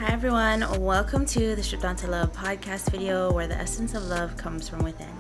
Hi everyone, welcome to the Stripped Down to Love podcast video where the essence of love comes from within.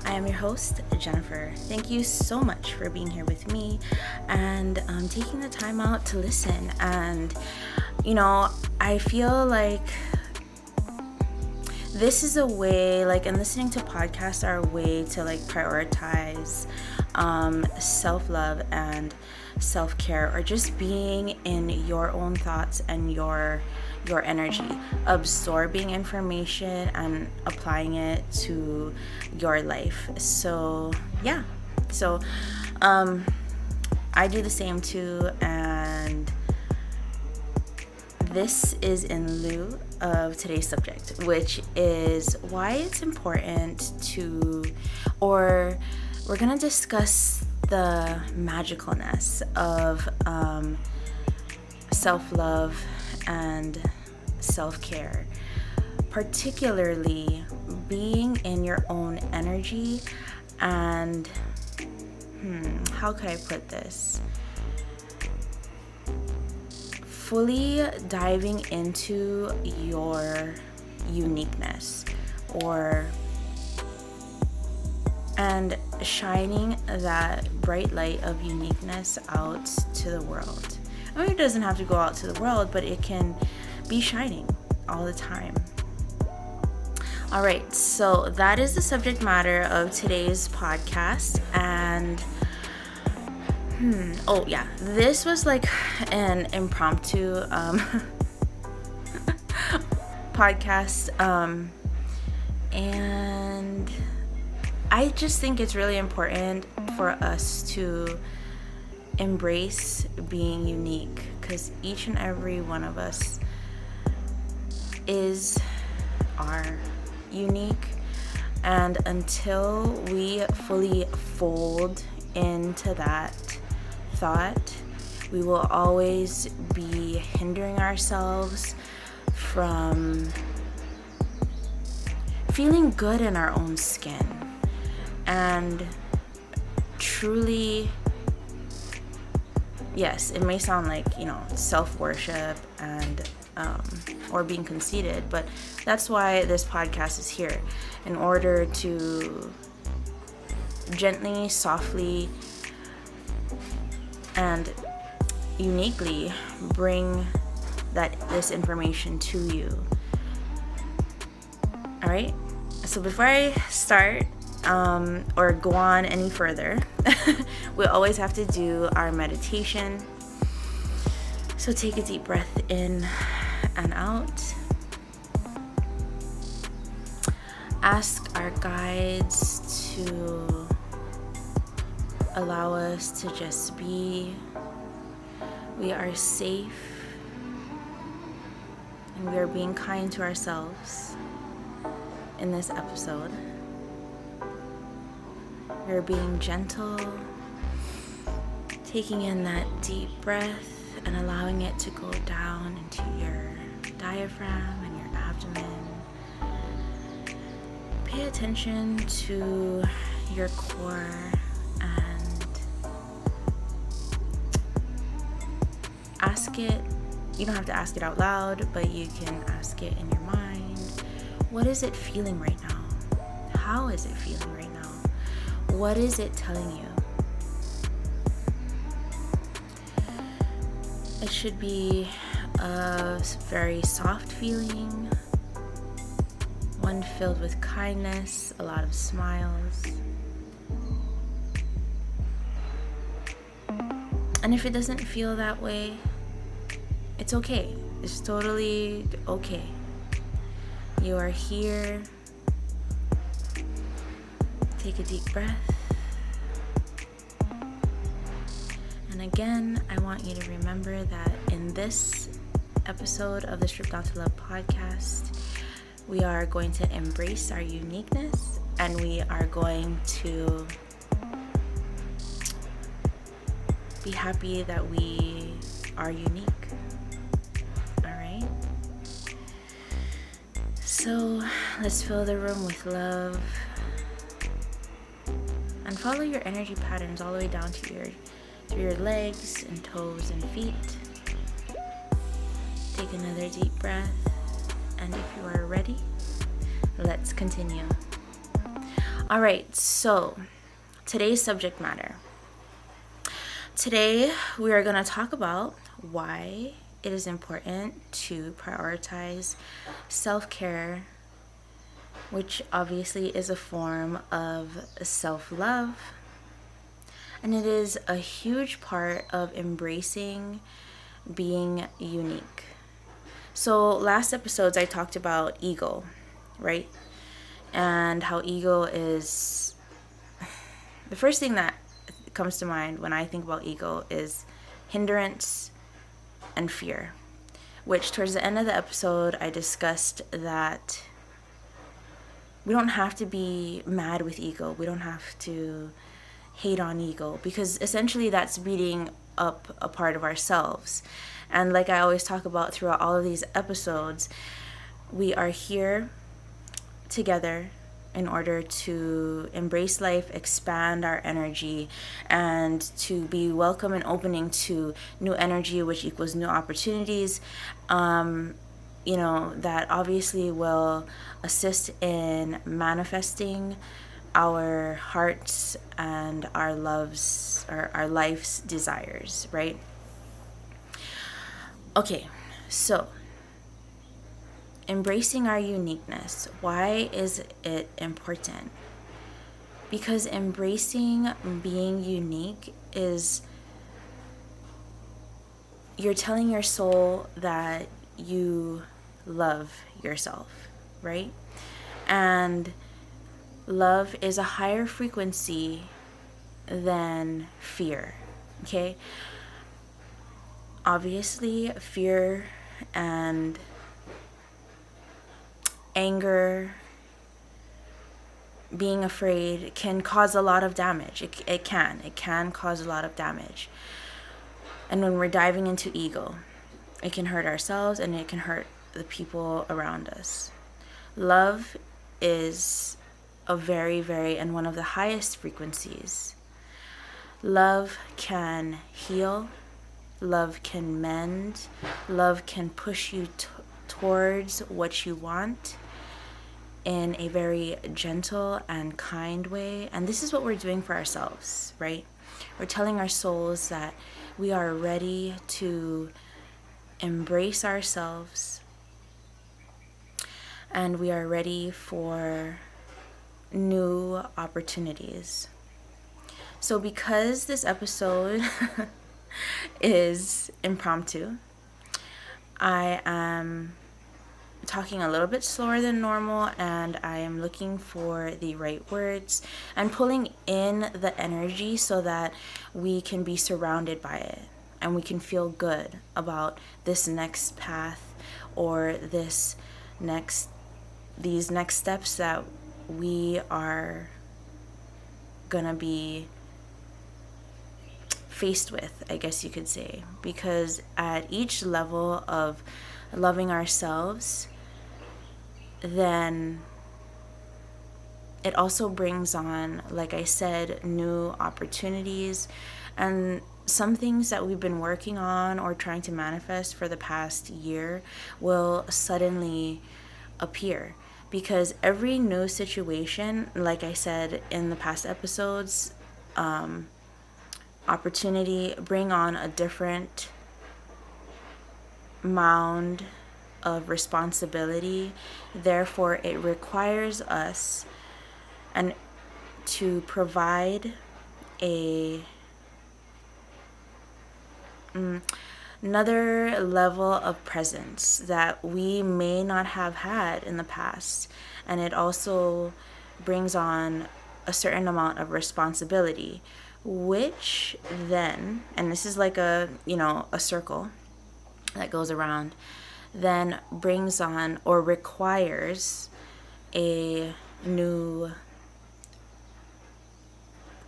I am your host, Jennifer. Thank you so much for being here with me and taking the time out to listen. And, I feel like this is a way, and listening to podcasts are a way to prioritize self-love and self-care, or just being in your own thoughts and your energy, absorbing information and applying it to your life. So I do the same too, and this is in lieu of today's subject, which is why it's important we're gonna discuss the magicalness of self-love and self-care, particularly being in your own energy and how can I put this? Fully diving into your uniqueness and shining that bright light of uniqueness out to the world. I mean, it doesn't have to go out to the world, but it can be shining all the time. All right, so that is the subject matter of today's podcast. And this was an impromptu podcast, and I just think it's really important for us to embrace being unique, because each and every one of us are unique, and until we fully fold into that thought, we will always be hindering ourselves from feeling good in our own skin and truly, yes, it may sound like self-worship and or being conceited, but that's why this podcast is here, in order to gently, softly, and uniquely bring this information to you. All right, so before I start or go on any further, we always have to do our meditation. So take a deep breath in and out. Ask our guides to allow us to just be. We are safe, and we are being kind to ourselves in this episode. We are being gentle, taking in that deep breath and allowing it to go down into your diaphragm and your abdomen. Pay attention to your core and ask it. You don't have to ask it out loud, but you can ask it in your mind. What is it feeling right now? How is it feeling right now? What is it telling you? It should be a very soft feeling, one filled with kindness, a lot of smiles. And if it doesn't feel that way, it's okay. It's totally okay. You are here. Take a deep breath. And again, I want you to remember that in this episode of the Stripped Down to Love podcast, we are going to embrace our uniqueness, and we are going to be happy that we are unique. All right? So let's fill the room with love and follow your energy patterns all the way down to your legs and toes and feet. Take another deep breath, and if you are ready, let's continue. All right, so today's subject matter. Today, we are going to talk about why it is important to prioritize self-care, which obviously is a form of self-love. And it is a huge part of embracing being unique. So last episodes, I talked about ego, right? And how ego is... The first thing that comes to mind when I think about ego is hindrance and fear, which towards the end of the episode I discussed that we don't have to be mad with ego. We don't have to hate on ego, because essentially that's beating up a part of ourselves. And like I always talk about throughout all of these episodes, we are here together in order to embrace life, expand our energy, and to be welcome and opening to new energy, which equals new opportunities, that obviously will assist in manifesting our hearts and our loves, or our life's desires, right? Okay, so embracing our uniqueness. Why is it important? Because embracing being unique is you're telling your soul that you love yourself, right? And love is a higher frequency than fear, okay? Obviously, fear and anger, being afraid can cause a lot of damage. It can cause a lot of damage. And when we're diving into ego, it can hurt ourselves and it can hurt the people around us. Love is a very, very, and one of the highest frequencies. Love can heal. Love can mend. Love can push you towards what you want in a very gentle and kind way. And this is what we're doing for ourselves, right? We're telling our souls that we are ready to embrace ourselves, and we are ready for new opportunities. So because this episode is impromptu, I am talking a little bit slower than normal, and I am looking for the right words and pulling in the energy so that we can be surrounded by it and we can feel good about this next path, or these next steps that we are gonna be faced with, I guess you could say. Because at each level of loving ourselves, then it also brings on, like I said, new opportunities, and some things that we've been working on or trying to manifest for the past year will suddenly appear. Because every new situation, like I said in the past episodes, opportunity bring on a different mound of responsibility. Therefore, it requires us and to provide another level of presence that we may not have had in the past. And it also brings on a certain amount of responsibility, which then, and this is like a circle that goes around, then brings on or requires a new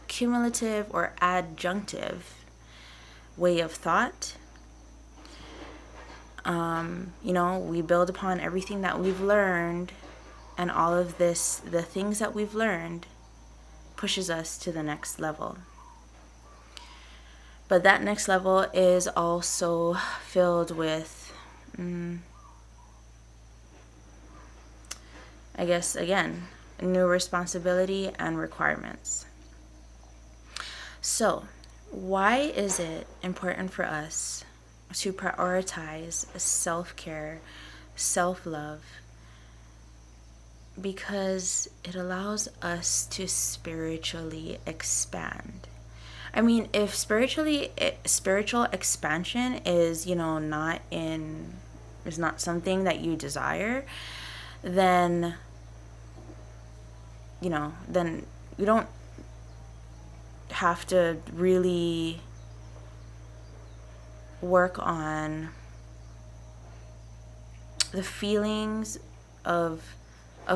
cumulative or adjunctive way of thought. We build upon everything that we've learned, and all of this, the things that we've learned, pushes us to the next level. But that next level is also filled with I guess, again, new responsibility and requirements. So, why is it important for us to prioritize self-care, self-love? Because it allows us to spiritually expand. I mean, if spiritual expansion is, is not something that you desire, then then you don't have to really work on the feelings of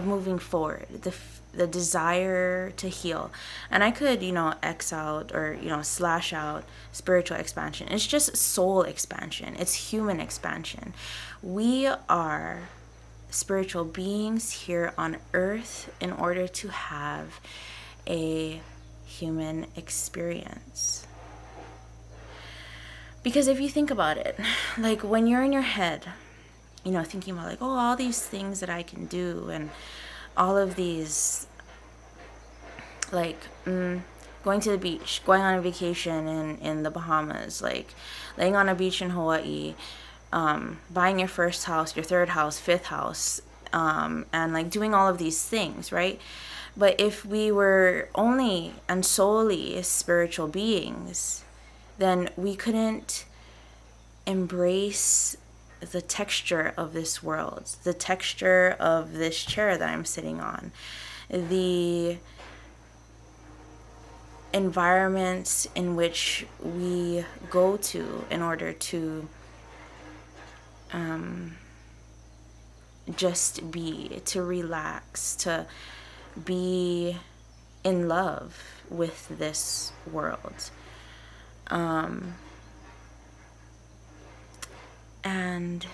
moving forward, the desire to heal. And I could, X out or, slash out spiritual expansion. It's just soul expansion. It's human expansion. We are spiritual beings here on earth in order to have a human experience. Because if you think about it, like when you're in your head, thinking about like, oh, all these things that I can do and all of these, like going to the beach, going on a vacation in the Bahamas, like laying on a beach in Hawaii, buying your first house, your third house, fifth house, and like doing all of these things, right? But if we were only and solely spiritual beings, then we couldn't embrace the texture of this world, the texture of this chair that I'm sitting on, the environments in which we go to in order to just be, to relax, to be in love with this world. And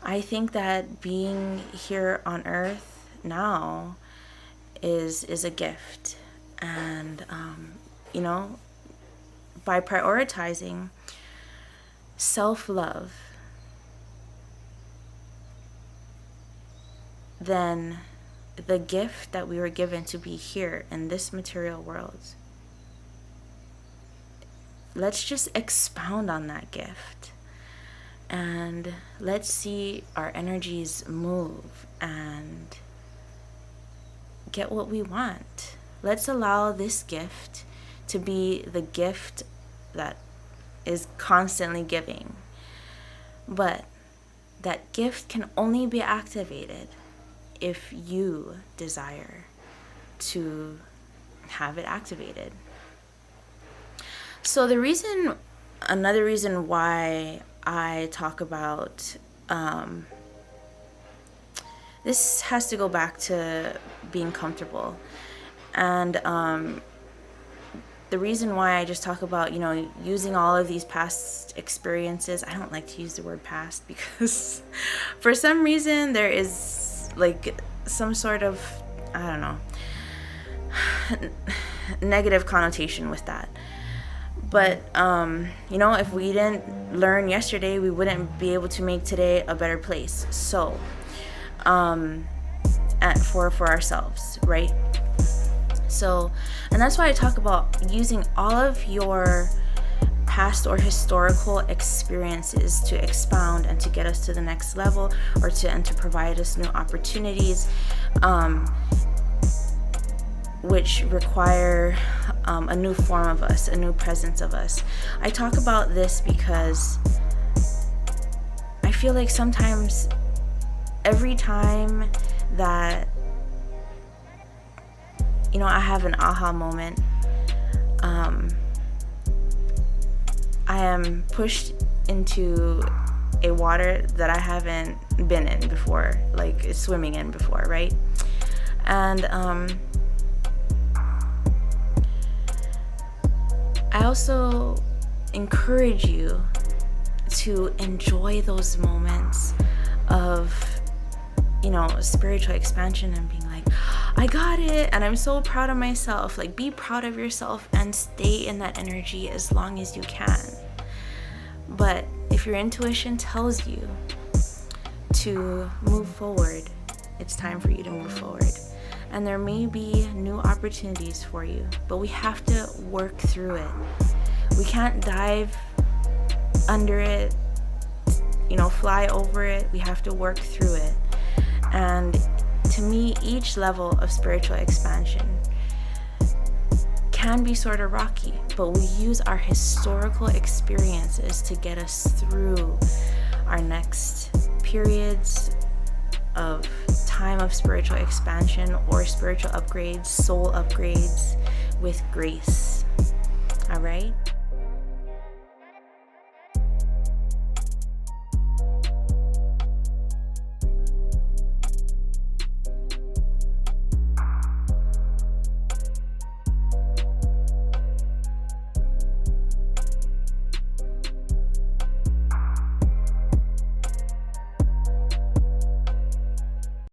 I think that being here on earth now is a gift. And, by prioritizing self-love, then the gift that we were given to be here in this material world, let's just expound on that gift and let's see our energies move and get what we want. Let's allow this gift to be the gift that is constantly giving. But that gift can only be activated if you desire to have it activated. So another reason why I talk about, this has to go back to being comfortable. And the reason why I just talk about, using all of these past experiences, I don't like to use the word past because for some reason there is like some sort of, I don't know, negative connotation with that. But, if we didn't learn yesterday, we wouldn't be able to make today a better place. So, for ourselves, right? So, and that's why I talk about using all of your past or historical experiences to expound and to get us to the next level, or to provide us new opportunities, which require a new form of us, a new presence of us. I talk about this because I feel like sometimes, every time that, I have an aha moment, I am pushed into a water that I haven't been in before, like swimming in before, right? And I also encourage you to enjoy those moments of, spiritual expansion and being like, I got it, and I'm so proud of myself. Like, be proud of yourself and stay in that energy as long as you can. But if if your intuition tells you to move forward, it's time for you to move forward. And there may be new opportunities for you, but we have to work through it. We can't dive under it, fly over it. We have to work through it. And to me, each level of spiritual expansion can be sort of rocky, but we use our historical experiences to get us through our next periods of time of spiritual expansion or spiritual upgrades, soul upgrades with grace. All right?